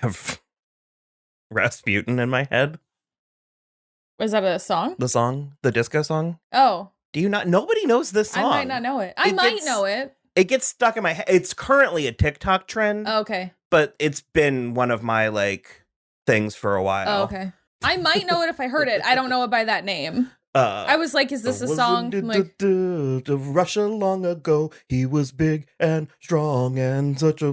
have Rasputin in my head. Was that a song? The song? The disco song? Oh. Do you not? Nobody knows this song. I might not know it. I might know it. It gets stuck in my head. It's currently a TikTok trend. Oh, okay. But it's been one of my, like, things for a while. Oh, okay. I might know it if I heard it. I don't know it by that name. I was like, is this a song? Russia long ago, he was big and strong and such a...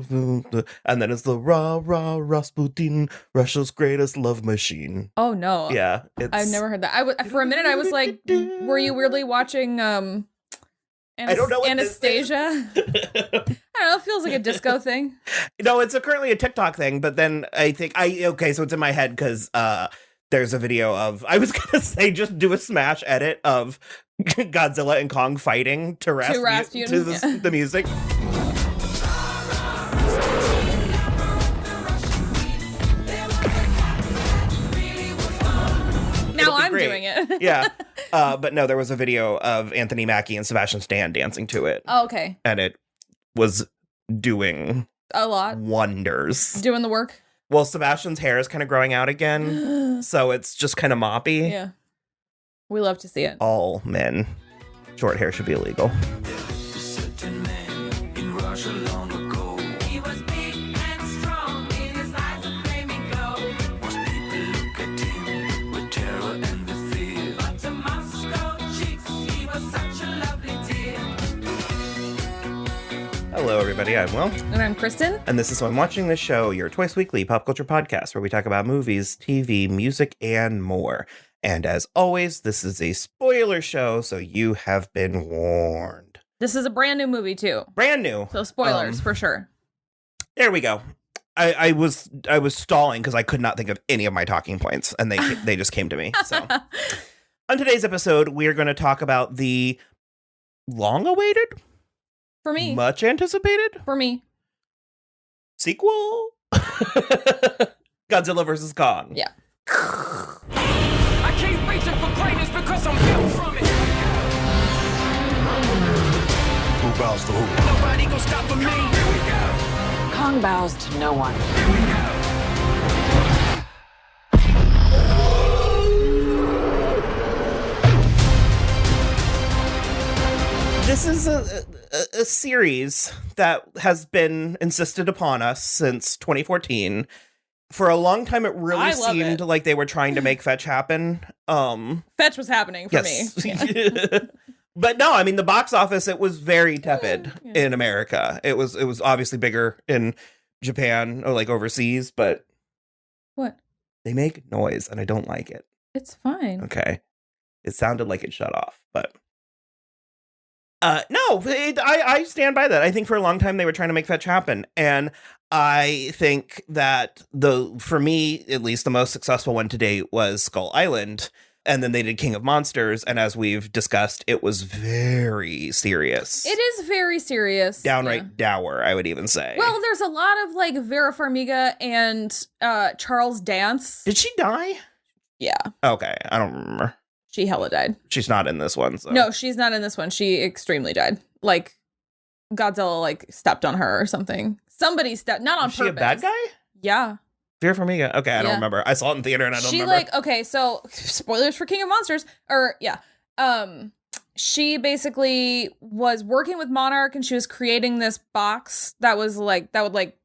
And then it's the rah-rah Rasputin, Russia's greatest love machine. Oh, no. Yeah. I've never heard that. For a minute, I was like, were you weirdly watching I don't know what Anastasia? I don't know. It feels like a disco thing. No, it's currently a TikTok thing, but then I think... Okay, so it's in my head because... there's a video of, I was going to say, just do a smash edit of Godzilla and Kong fighting to Rasputin to the music. Now I'm doing it. Yeah. But no, there was a video of Anthony Mackie and Sebastian Stan dancing to it. Oh, okay. And it was doing a lot. Wonders. Doing the work. Well, Sebastian's hair is kind of growing out again, so it's just kind of moppy. Yeah. We love to see it. All men. Short hair should be illegal. Hello, everybody. I'm Will. And I'm Kristen. And this is So I'm Watching This Show, your twice weekly pop culture podcast where we talk about movies, TV, music, and more. And as always, this is a spoiler show, so you have been warned. This is a brand new movie, too. Brand new. So spoilers, for sure. There we go. I was stalling because I could not think of any of my talking points, and they just came to me. So, on today's episode, we are going to talk about the long-awaited... For me. Much anticipated? For me. Sequel? Godzilla vs. Kong. Yeah. I keep reaching for greatness because I'm built from it. Who bows to who? Nobody gonna stop for me. Here we go. Kong bows to no one. Here we go. This is a series that has been insisted upon us since 2014. For a long time, it really seemed like they were trying to make Fetch happen. Fetch was happening for me. Yeah. But no, I mean, the box office, it was very tepid in America. It was obviously bigger in Japan or like overseas, but... What? They make noise, and I don't like it. It's fine. Okay. It sounded like it shut off, but... No, I stand by that. I think for a long time they were trying to make Fetch happen. And I think that for me, at least the most successful one to date was Skull Island. And then they did King of Monsters. And as we've discussed, it was very serious. It is very serious. Downright dour, I would even say. Well, there's a lot of like Vera Farmiga and Charles Dance. Did she die? Yeah. Okay, I don't remember. She hella died. She's not in this one. So. No, she's not in this one. She extremely died. Like, Godzilla, like, stepped on her or something. Somebody stepped, not on purpose. Is she a bad guy? Yeah. Vera Farmiga? Okay, I don't remember. I saw it in theater and I don't remember. Okay, so, spoilers for King of Monsters. She basically was working with Monarch and she was creating this box that was, like, that would, like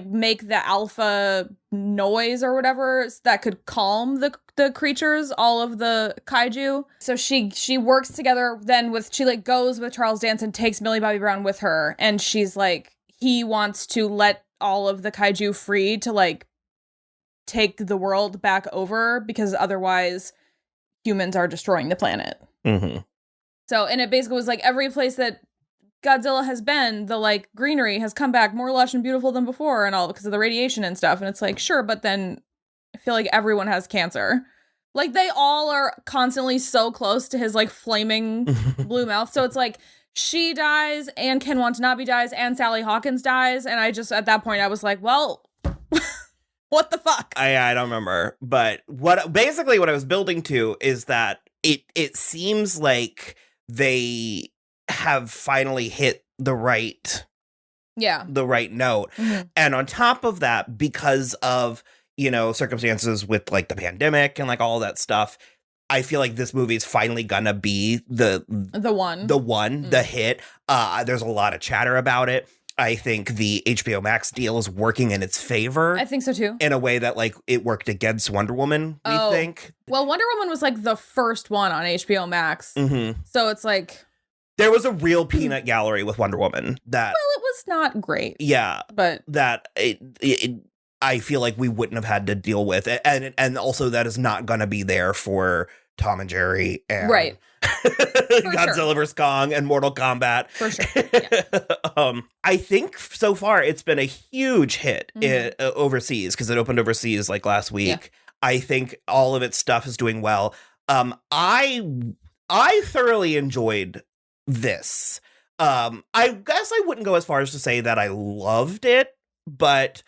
make the alpha noise or whatever that could calm the creatures, all of the kaiju. So she works together then she like goes with Charles Dance and takes Millie Bobby Brown with her, and she's like, he wants to let all of the kaiju free to like take the world back over because otherwise humans are destroying the planet. Mm-hmm. So, and it basically was like every place that Godzilla has been, the like greenery has come back more lush and beautiful than before and all because of the radiation and stuff. And it's like, sure, but then I feel like everyone has cancer. Like they all are constantly so close to his like flaming blue mouth. So it's like she dies and Ken Watanabe dies and Sally Hawkins dies. And I just, at that point I was like, well, what the fuck? I don't remember. But what I was building to is that it seems like they have finally hit the right the right note. And on top of that, because of, circumstances with like the pandemic and like all that stuff, I feel like this movie is finally gonna be the hit. There's a lot of chatter about it. I think the HBO Max deal is working in its favor. I think so too. In a way that like it worked against Wonder Woman, we think. Well, Wonder Woman was like the first one on HBO Max. So it's like there was a real peanut gallery with Wonder Woman that it was not great. Yeah. But that I feel like we wouldn't have had to deal with it. And also that is not gonna be there for Tom and Jerry and right. Godzilla vs. Kong and Mortal Kombat. For sure. Yeah. I think so far it's been a huge hit overseas because it opened overseas like last week. Yeah. I think all of its stuff is doing well. I thoroughly enjoyed this. I guess I wouldn't go as far as to say that I loved it, but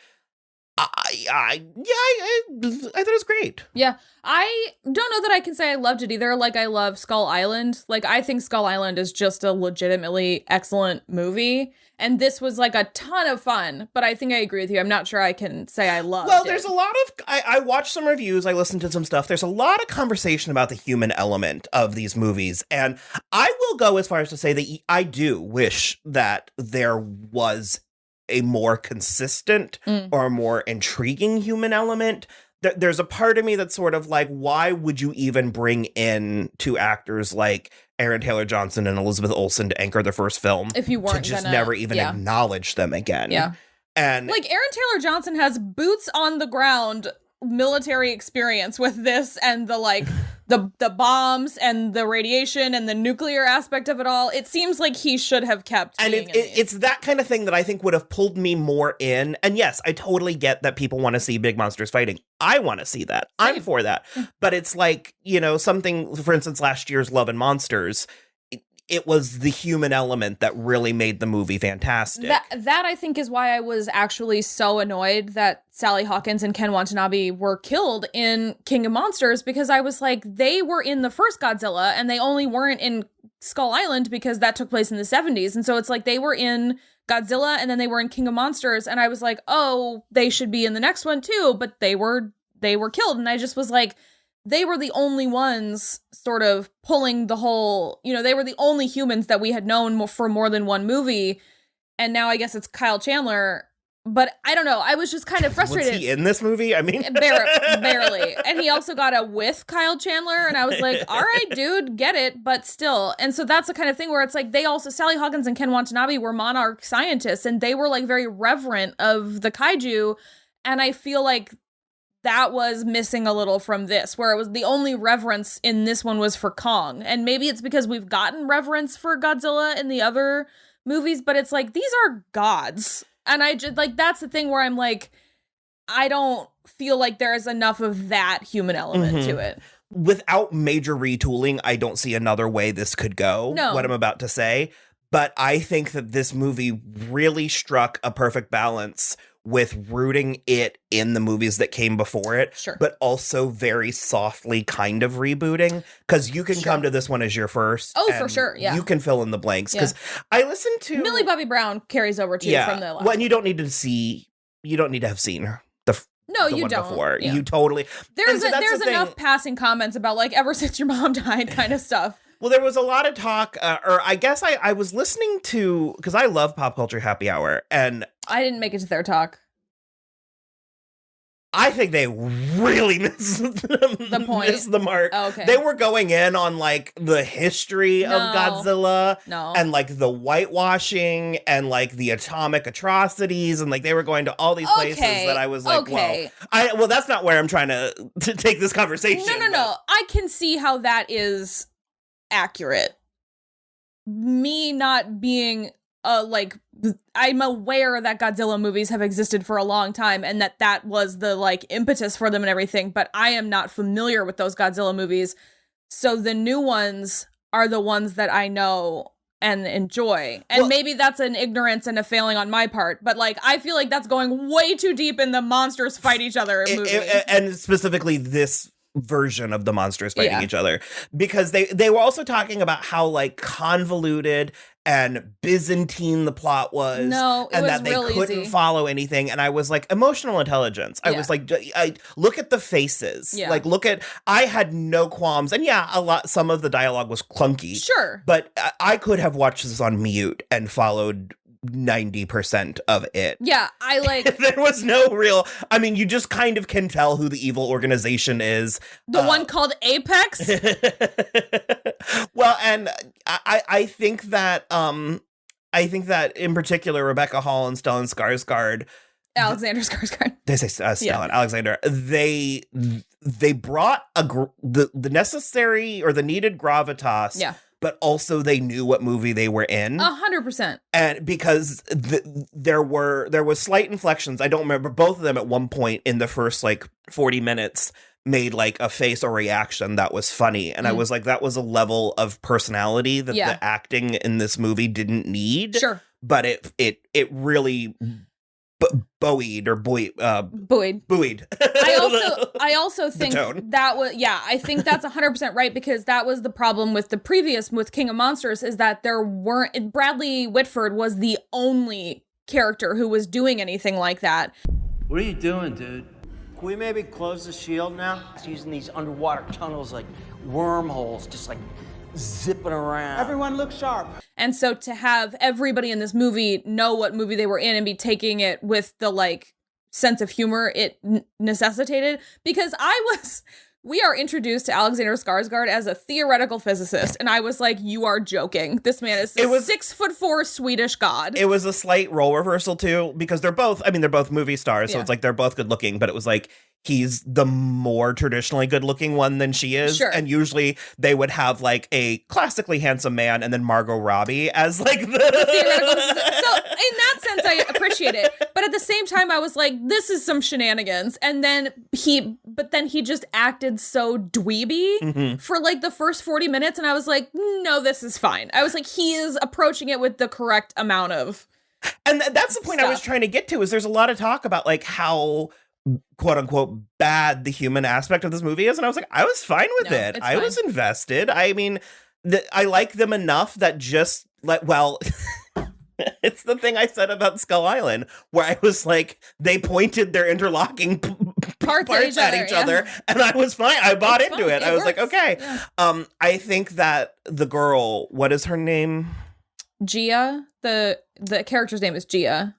I thought it was great. Yeah. I don't know that I can say I loved it either. Like, I love Skull Island. Like, I think Skull Island is just a legitimately excellent movie. And this was like a ton of fun, but I think I agree with you. I'm not sure I can say I loved it. Well, there's a lot of, I watched some reviews, I listened to some stuff. There's a lot of conversation about the human element of these movies. And I will go as far as to say that I do wish that there was a more consistent or more intriguing human element. There's a part of me that's sort of like, why would you even bring in two actors like Aaron Taylor Johnson and Elizabeth Olsen to anchor their first film if you weren't to just never even acknowledge them again? Yeah. And like, Aaron Taylor Johnson has boots on the ground military experience with this and the like the bombs and the radiation and the nuclear aspect of it all. It seems like he should have kept and it's that kind of thing that I think would have pulled me more in. And yes, I totally get that people want to see big monsters fighting. I want to see that. Same. I'm for that. But it's like, something, for instance, last year's Love and Monsters, it was the human element that really made the movie fantastic. That I think is why I was actually so annoyed that Sally Hawkins and Ken Watanabe were killed in King of Monsters, because I was like, they were in the first Godzilla and they only weren't in Skull Island because that took place in the 70s. And so it's like they were in Godzilla and then they were in King of Monsters. And I was like, oh, they should be in the next one too. But they were killed. And I just was like, they were the only ones sort of pulling the whole, they were the only humans that we had known for more than one movie. And now I guess it's Kyle Chandler. But I don't know. I was just kind of frustrated. Was he in this movie? I mean, barely. And he also got a with Kyle Chandler. And I was like, all right, dude, get it. But still. And so that's the kind of thing where it's like they also, Sally Hawkins and Ken Watanabe were monarch scientists. And they were like very reverent of the kaiju. And I feel like that was missing a little from this, where it was the only reverence in this one was for Kong. And maybe it's because we've gotten reverence for Godzilla in the other movies, but it's like, these are gods. And I just like, that's the thing where I'm like, I don't feel like there's enough of that human element to it. Without major retooling, I don't see another way this could go, what I'm about to say. But I think that this movie really struck a perfect balance with rooting it in the movies that came before it, but also very softly kind of rebooting, because you can come to this one as your first. Oh, for sure, yeah. You can fill in the blanks, because I listened to... Millie Bobby Brown carries over, too, from the last well, and you don't need to have seen her. No, the you one don't. Before. Yeah. You totally... There's enough passing comments about, like, ever since your mom died kind of stuff. Well, there was a lot of talk, or I guess I was listening to, because I love Pop Culture Happy Hour, and... I didn't make it to their talk. I think they really missed the point. Missed the mark. Oh, okay. They were going in on like the history of Godzilla and like the whitewashing and like the atomic atrocities, and like they were going to all these places that I was like, well, that's not where I'm trying to take this conversation. No. I can see how that is accurate. Me not being like, I'm aware that Godzilla movies have existed for a long time and that was the like impetus for them and everything, but I am not familiar with those Godzilla movies. So the new ones are the ones that I know and enjoy. And maybe that's an ignorance and a failing on my part, but like I feel like that's going way too deep in the monsters fight each other movie. And specifically this version of the monsters fighting each other, because they were also talking about how like convoluted and Byzantine the plot was. No, it and was that they real couldn't easy. follow anything. And I was like, emotional intelligence. I Yeah. was like, look at the faces. Yeah. Like, I had no qualms. And yeah, some of the dialogue was clunky. Sure. But I could have watched this on mute and followed 90% of it. Yeah, I like There was no real, I mean, you just kind of can tell who the evil organization is. the one called Apex. Well, and I think that in particular, Rebecca Hall and Stellan Skarsgård, Alexander Skarsgård. they say Stellan, Yeah. Alexander, they brought the necessary or the needed gravitas. Yeah. But also they knew what movie they were in. 100%. And because there was slight inflections. I don't remember, both of them at one point in the first like 40 minutes made like a face or reaction that was funny. And I was like, that was a level of personality that Yeah. the acting in this movie didn't need. Sure. But it really buoyed. Buoyed. I also think tone. that was, I think that's 100% right, because that was the problem with with King of Monsters, is that Bradley Whitford was the only character who was doing anything like that. What are you doing, dude? Can we maybe close the shield now? It's using these underwater tunnels like wormholes, just like zipping around. Everyone look sharp. And so to have everybody in this movie know what movie they were in and be taking it with the like sense of humor it necessitated, because we are introduced to Alexander Skarsgård as a theoretical physicist, and I was like, you are joking. This man is 6'4" Swedish god. It was a slight role reversal too, because they're both movie stars, so it's like they're both good looking, but it was like he's the more traditionally good looking one than she is. Sure. And usually they would have like a classically handsome man and then Margot Robbie as like the theoretical physicist. So in that sense, I appreciate it. But at the same time, I was like, this is some shenanigans. And then he just acted so dweeby for like the first 40 minutes. And I was like, no, this is fine. I was like, he is approaching it with the correct amount of And that's the point I was trying to get to, is there's a lot of talk about like how quote unquote bad the human aspect of this movie is. And I was like, I was fine with it. I was invested. I mean, I like them enough that just like, well, it's the thing I said about Skull Island, where I was like, they pointed their interlocking parts at each other, and I was fine. I bought into it. I was like, okay. Yeah. I think that the girl, what is her name? Gia. The character's name is Gia.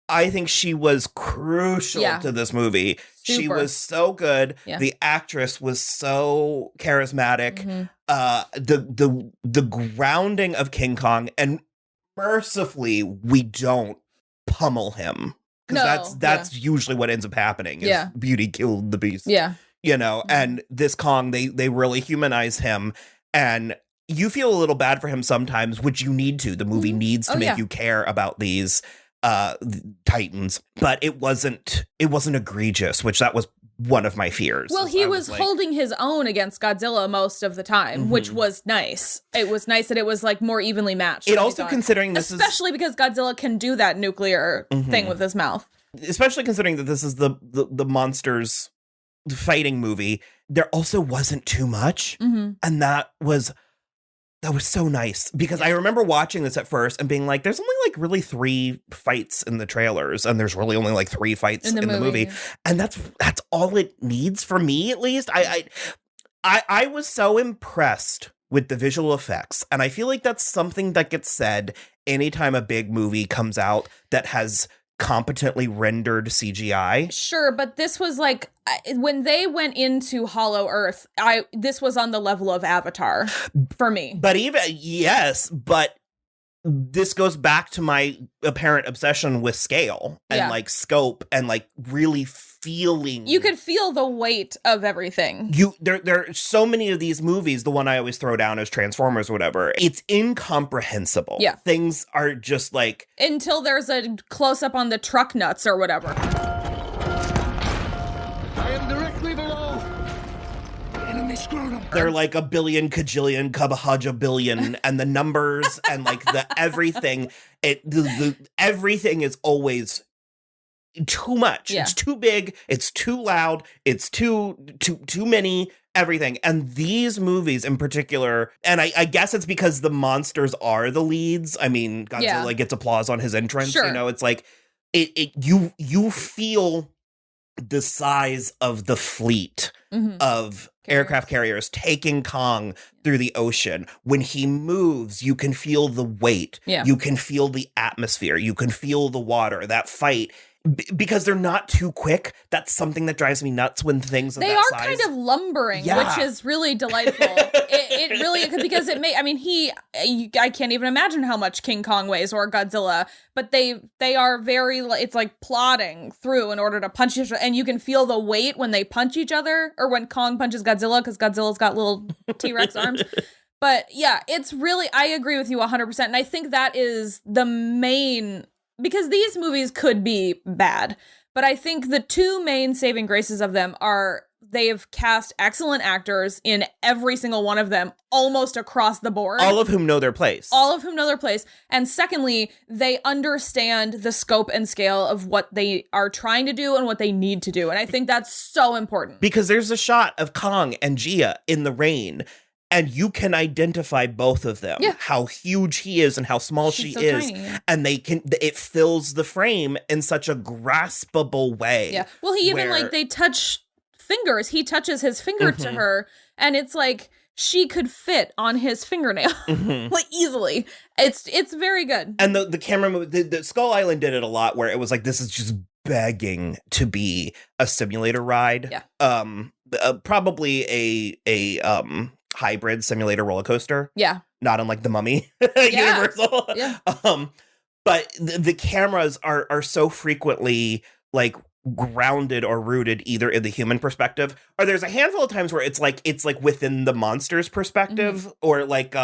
I think she was crucial to this movie. Super. She was so good. Yeah. The actress was so charismatic. The grounding of King Kong, and mercifully, we don't pummel him, because that's usually what ends up happening. Is Beauty killed the Beast. Yeah, you know. And this Kong, they really humanize him, and you feel a little bad for him sometimes, which you need to. The movie needs to make you care about these titans, but it wasn't egregious, which that was one of my fears. Well, he was holding his own against Godzilla most of the time, which was nice. It was nice that it was like more evenly matched. It also, considering this especially because Godzilla can do that nuclear thing with his mouth. Especially considering that this is the monsters fighting movie, there also wasn't too much, and that was so nice, because I remember watching this at first and being like, there's only like really 3 fights in the trailers, and there's really only like 3 fights in the movie. And that's all it needs, for me at least. I was so impressed with the visual effects, and I feel like that's something that gets said anytime a big movie comes out that has competently rendered CGI. Sure, but this was like, when they went into Hollow Earth, this was on the level of Avatar for me. But but this goes back to my apparent obsession with scale and like scope and like really feeling. You could feel the weight of everything. There are so many of these movies. The one I always throw down is Transformers or whatever. It's incomprehensible. Yeah. Things are just like, until there's a close up on the truck nuts or whatever. I am directly below. The enemy scrotum. They're like a billion, kajillion, kabahaja billion, and the numbers and like the everything. Everything is always too much. Yeah. It's too big. It's too loud. It's too many everything. And these movies in particular, and I guess it's because the monsters are the leads. I mean, Godzilla gets applause on his entrance. Sure. You know, it's like you feel the size of the fleet of aircraft carriers taking Kong through the ocean. When he moves, you can feel the weight. Yeah. You can feel the atmosphere. You can feel the water. That fight. Because they're not too quick. That's something that drives me nuts when things of they that are size. kind of lumbering, Yeah. which is really delightful. it really, because it may, I mean, I can't even imagine how much King Kong weighs or Godzilla, but they are very, it's like plodding through in order to punch each other, and you can feel the weight when they punch each other, or when Kong punches Godzilla, because Godzilla's got little T-Rex arms. But yeah, it's really, I agree with you 100%, and I think that is the main, because these movies could be bad, but I think the two main saving graces of them are they've cast excellent actors in every single one of them, almost across the board. All of whom know their place. And secondly, they understand the scope and scale of what they are trying to do and what they need to do. And I think that's so important. Because there's a shot of Kong and Gia in the rain, and you can identify both of them. Yeah. How huge he is and how small She's she so is. tiny, yeah. And it fills the frame in such a graspable way. Yeah. Well, he even where- they touch fingers. He touches his finger to her, and it's like she could fit on his fingernail like easily. It's very good. And the camera move, the Skull Island did it a lot, where it was like, this is just begging to be a simulator ride. Yeah. Probably a hybrid simulator roller coaster. Yeah. Not unlike the Mummy Universal. Yeah. But the cameras are so frequently like grounded or rooted either in the human perspective, or there's a handful of times where it's like within the monster's perspective, or like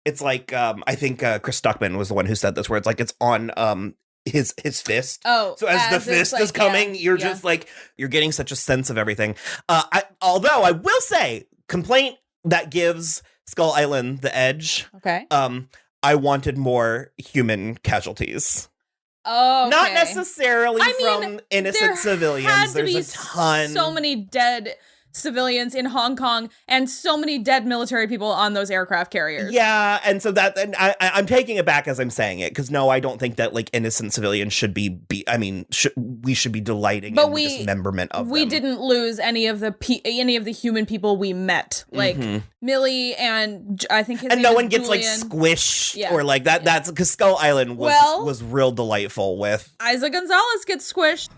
it's like I think Chris Stuckman was the one who said this, where it's like it's on his fist. Oh, so as the fist is coming, you're just like, you're getting such a sense of everything. Although I will say, complaint that gives Skull Island the edge. Okay. I wanted more human casualties. Oh, okay. Not necessarily from innocent there civilians. Had to There's be a ton. So many dead civilians in Hong Kong, and so many dead military people on those aircraft carriers. Yeah, and so that, and I'm taking it back as I'm saying it, because no, I don't think that like innocent civilians should be. I mean, we should be delighting in the dismemberment of them. We didn't lose any of the human people we met, like Millie and I think his and name no is one gets Julian. like squished Yeah. or like that. That's because Skull Island was real delightful with. Isa Gonzalez gets squished.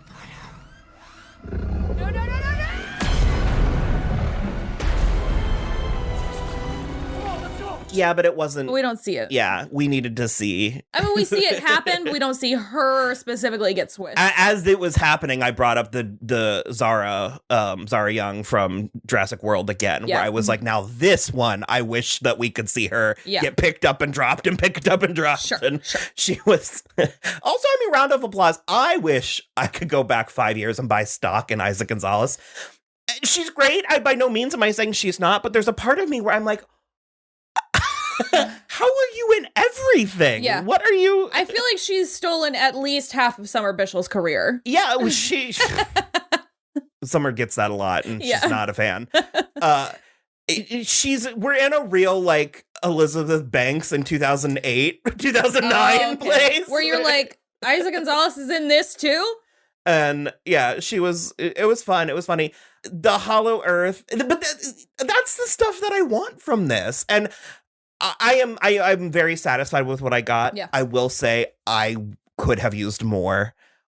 Yeah, but it wasn't. We don't see it. Yeah, we needed to see. I mean, we see it happen, but we don't see her specifically get squished. As it was happening, I brought up the Zara Young from Jurassic World again, where I was like, now this one, I wish that we could see her get picked up and dropped and picked up and dropped. Sure. She was also, I mean, round of applause. I wish I could go back 5 years and buy stock in Isa Gonzalez. She's great. By no means am I saying she's not, but there's a part of me where I'm like, how are you in everything? Yeah. What are you? I feel like she's stolen at least half of Summer Bishel's career. Yeah, she Summer gets that a lot, and she's not a fan. We're in a real like Elizabeth Banks in 2008, 2009 place where you're like, Isa Gonzalez is in this too. And yeah, she was. It was fun. It was funny. The Hollow Earth, but that's the stuff that I want from this, and I'm very satisfied with what I got. Yeah. I will say I could have used more.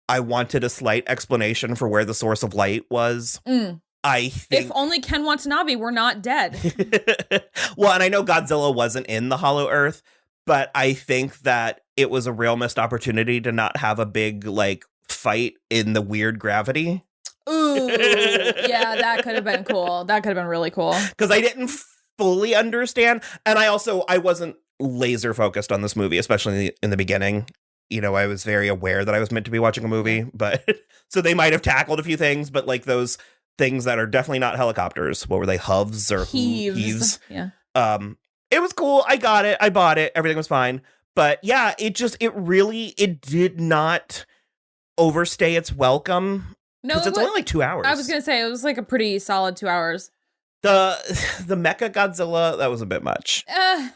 I wanted a slight explanation for where the source of light was. I think if only Ken Watanabe were not dead. Well, and I know Godzilla wasn't in the Hollow Earth, but I think that it was a real missed opportunity to not have a big like fight in the weird gravity. Ooh, yeah, that could have been cool. That could have been really cool. Because I didn't fully understand, and I wasn't laser focused on this movie, especially in the beginning. You know, I was very aware that I was meant to be watching a movie, but so they might have tackled a few things, but like those things that are definitely not helicopters. What were they? Hovs or heaves? Yeah. It was cool. I got it. I bought it. Everything was fine. But yeah, it did not overstay its welcome. No, Because it's only like 2 hours. I was gonna say it was like a pretty solid 2 hours. The Mecha Godzilla, that was a bit much. I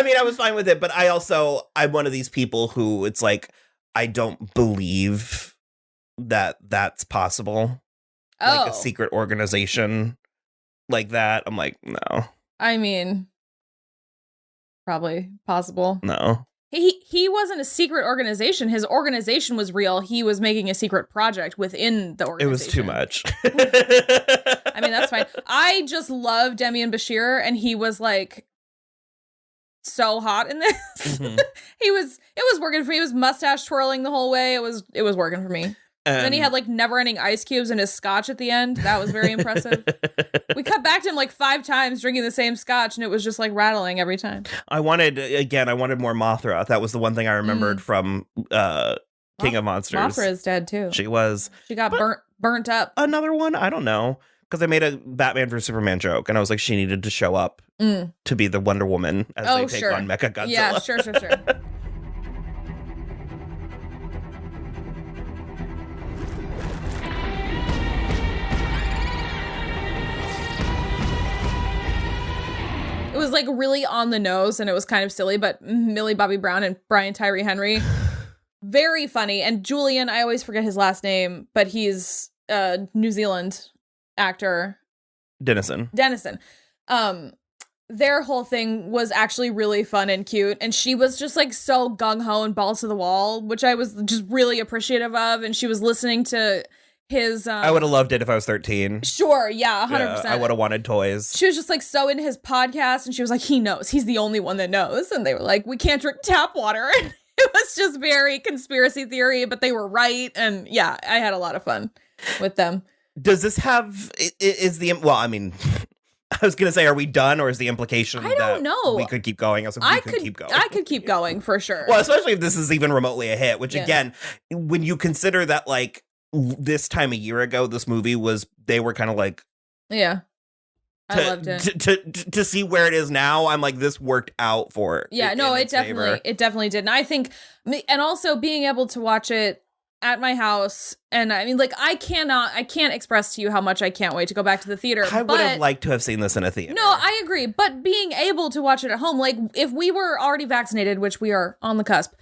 mean, I was fine with it, but I'm one of these people who it's like, I don't believe that that's possible. Like a secret organization like that. I'm like, no. I mean, probably possible. No. He wasn't a secret organization. His organization was real. He was making a secret project within the organization. It was too much. I mean, that's fine. I just love Demian Bashir, and he was like so hot in this. Mm-hmm. It was working for me. He was mustache twirling the whole way. It was working for me. And then he had like never-ending ice cubes in his scotch at the end. That was very impressive. We cut back to him like 5 times drinking the same scotch, and it was just like rattling every time. I wanted more Mothra. That was the one thing I remembered from King of Monsters. Mothra is dead too. She was. She got burnt up. Another one? I don't know. Because I made a Batman vs Superman joke, and I was like, she needed to show up to be the Wonder Woman as they take on Mecha Godzilla. Yeah, sure. It was like really on the nose, and it was kind of silly, but Millie Bobby Brown and Brian Tyree Henry, very funny. And Julian, I always forget his last name, but he's a New Zealand actor. Dennison. Their whole thing was actually really fun and cute, and she was just like so gung-ho and balls to the wall, which I was just really appreciative of. And she was listening to his I would have loved it if I was 13. Sure, yeah, 100%. Yeah, I would have wanted toys. She was just like so into his podcast, and she was like, he knows, he's the only one that knows. And they were like, we can't drink tap water. And it was just very conspiracy theory, but they were right. And yeah, I had a lot of fun with them. Does this have I mean, I was gonna say, are we done, or is the implication I don't know. We could keep going? I could keep going. I could keep going for sure. Well, especially if this is even remotely a hit, which again, when you consider that like this time a year ago, this movie they were kind of like, yeah, I loved it. To see where it is now, I'm like, this worked out for it. Yeah, no, it definitely did. And I think, and also being able to watch it at my house, and I mean, like, I can't express to you how much I can't wait to go back to the theater. I would have liked to have seen this in a theater. No, I agree. But being able to watch it at home, like if we were already vaccinated, which we are on the cusp,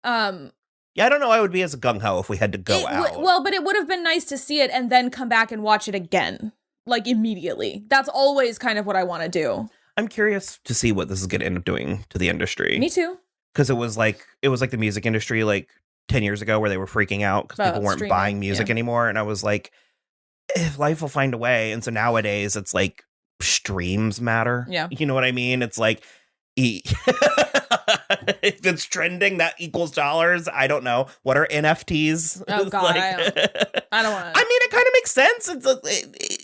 yeah, I don't know. I would be as gung-ho if we had to go out. Well, but it would have been nice to see it and then come back and watch it again, like immediately. That's always kind of what I want to do. I'm curious to see what this is going to end up doing to the industry. Me too. Because it was like the music industry like 10 years ago where they were freaking out because people weren't buying music anymore. And I was like, if life will find a way. And so nowadays it's like streams matter. Yeah. You know what I mean? It's like, if it's trending, that equals dollars. I don't know. What are NFTs? Oh God, like, I don't want to. I mean, it kind of makes sense.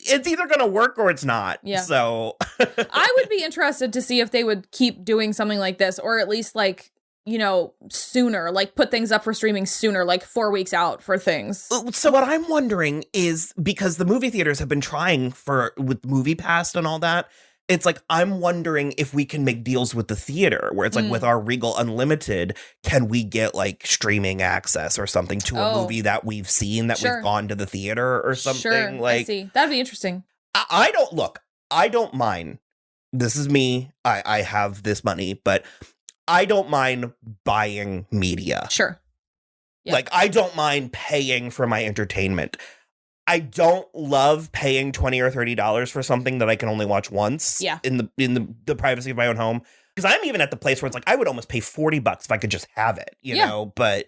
It's either going to work or it's not. Yeah. So I would be interested to see if they would keep doing something like this, or at least like, you know, sooner, like put things up for streaming sooner, like 4 weeks out for things. So what I'm wondering is, because the movie theaters have been trying with MoviePass and all that, it's like, I'm wondering if we can make deals with the theater where it's like with our Regal Unlimited, can we get like streaming access or something to a movie that we've seen that we've gone to the theater or something? Sure, like, I see. That'd be interesting. I don't mind. This is me. I have this money, but I don't mind buying media. Sure. Yeah. Like, I don't mind paying for my entertainment. I don't love paying $20 or $30 for something that I can only watch once. Yeah. In the privacy of my own home. Because I'm even at the place where it's like, I would almost pay $40 if I could just have it, you know? But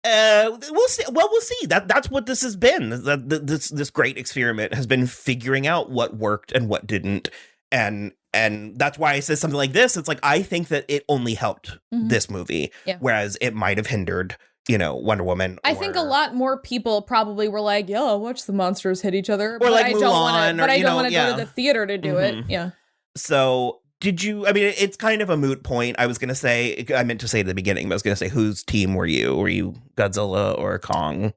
we'll see. Well, we'll see. That's what this has been. This great experiment has been figuring out what worked and what didn't. And that's why I say something like this. It's like, I think that it only helped this movie, whereas it might have hindered, you know, Wonder Woman. I think a lot more people probably were like, yeah, I'll watch the monsters hit each other. Or But like I Mulan, don't want to go to the theater to do it. Yeah. So did you, I mean, it's kind of a moot point. I meant to say at the beginning, but I was going to say, whose team were you? Were you Godzilla or Kong?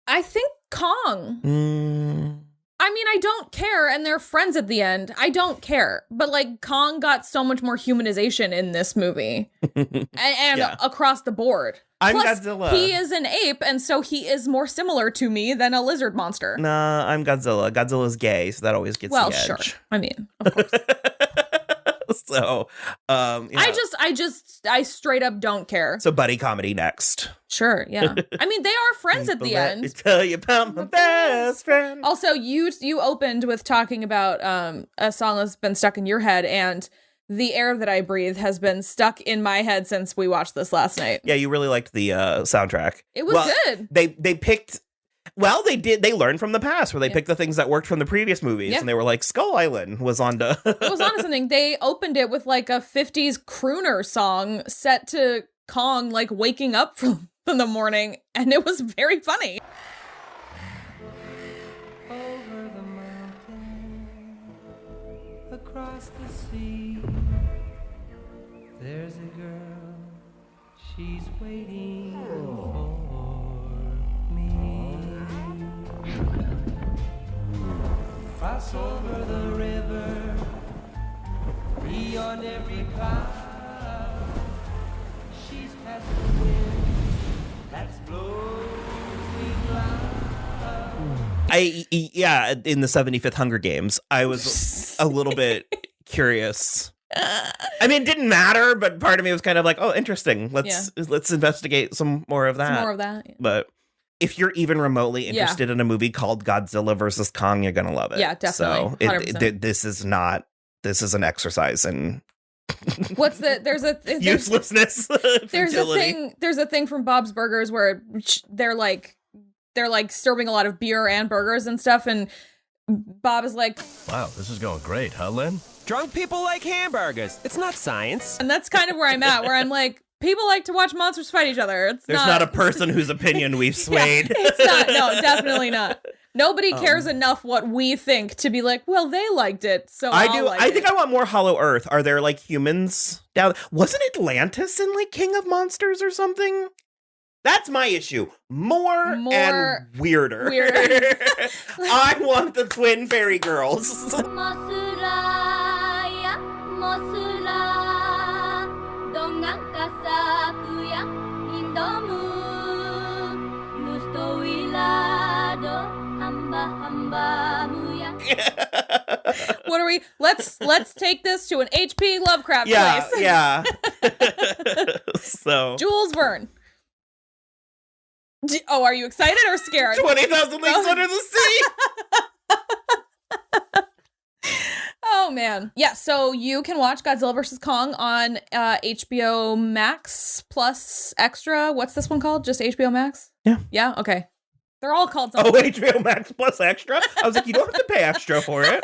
I think Kong. I I mean, I don't care, and they're friends at the end. I don't care. But, like, Kong got so much more humanization in this movie. and across the board. I'm Plus, Godzilla. he is an ape, and so he is more similar to me than a lizard monster. Nah, I'm Godzilla. Godzilla's gay, so that always gets the edge. Sure. I mean, of course. So, I straight up don't care. So buddy comedy next. Sure, yeah. I mean, they are friends at the Let me end. tell you about my best friend. Also, you opened with talking about a song that's been stuck in your head, and The Air That I Breathe has been stuck in my head since we watched this last night. Yeah, you really liked the soundtrack. It was good. They picked. Well, they learned from the past where they picked the things that worked from the previous movies, and they were like, Skull Island was on to... It was on to something. They opened it with like a 50s crooner song set to Kong like waking up from the morning, and it was very funny. Over the mountain, across the sea, there's a girl, she's waiting for me. Cross over the river, beyond every cloud, she's past the wind that's blowing loud. In the 75th Hunger Games, I was a little bit curious. I mean, it didn't matter, but part of me was kind of like, oh, interesting. Let's investigate some more of that. Yeah. But if you're even remotely interested in a movie called Godzilla versus Kong, you're gonna love it. Yeah, definitely. So this is an exercise in uselessness. There's a thing from Bob's Burgers where they're like serving a lot of beer and burgers and stuff, and Bob is like, wow, this is going great, huh, Len? Drunk people like hamburgers. It's not science. and that's kind of where I'm at, where I'm like, people like to watch monsters fight each other. There's not a person whose opinion we've swayed. It's not. No, definitely not. Nobody cares enough what we think to be like, well, they liked it, so I do. I think I want more Hollow Earth. Are there like humans down? Wasn't Atlantis in like King of Monsters or something? That's my issue. More and weirder. I want the twin fairy girls. What are we? Let's take this to an H.P. Lovecraft place. Yeah. So Jules Verne. Are you excited or scared? 20,000 Leagues Under the Sea. Oh man, yeah. So you can watch Godzilla vs. Kong on HBO Max plus Extra. What's this one called? Just HBO Max? Yeah. Okay. They're all called something. Oh, HBO Max plus Extra. I was like, you don't have to pay extra for it.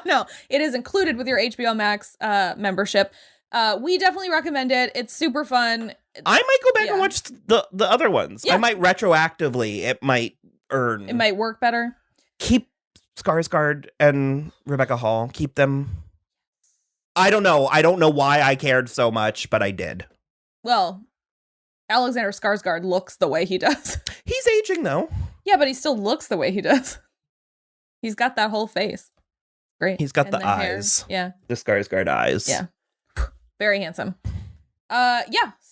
No. It is included with your HBO Max membership. We definitely recommend it. It's super fun. I might go back and watch the other ones. I might retroactively. It might work better. Keep Skarsgård and Rebecca Hall. Keep them. I don't know why I cared so much, but I did. Well, Alexander Skarsgård looks the way he does. He's aging though. Yeah, but he still looks the way he does. He's got that whole face. Great. He's got and the eyes. Hair. Yeah. The Skarsgård eyes. Yeah. Very handsome.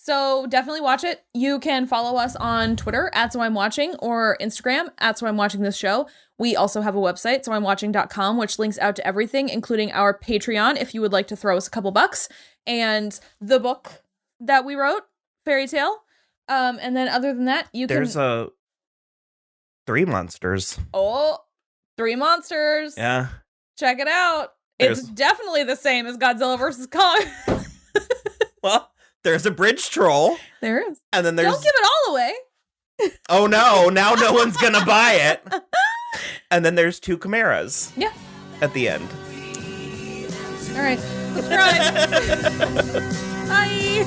So definitely watch it. You can follow us on Twitter @SoI'mWatching or Instagram @SoI'mWatchingThisShow. We also have a website, soimwatching.com, which links out to everything, including our Patreon, if you would like to throw us a couple bucks, and the book that we wrote, Fairy Tale. And then other than that, There's 3 monsters. Oh, 3 monsters. Yeah. Check it out. It's definitely the same as Godzilla vs. Kong. Well, there's a bridge troll. There is. And then there's... Don't give it all away. Oh no, now no one's gonna buy it. And then there's 2 chimeras. Yeah. At the end. All right. Subscribe. Bye.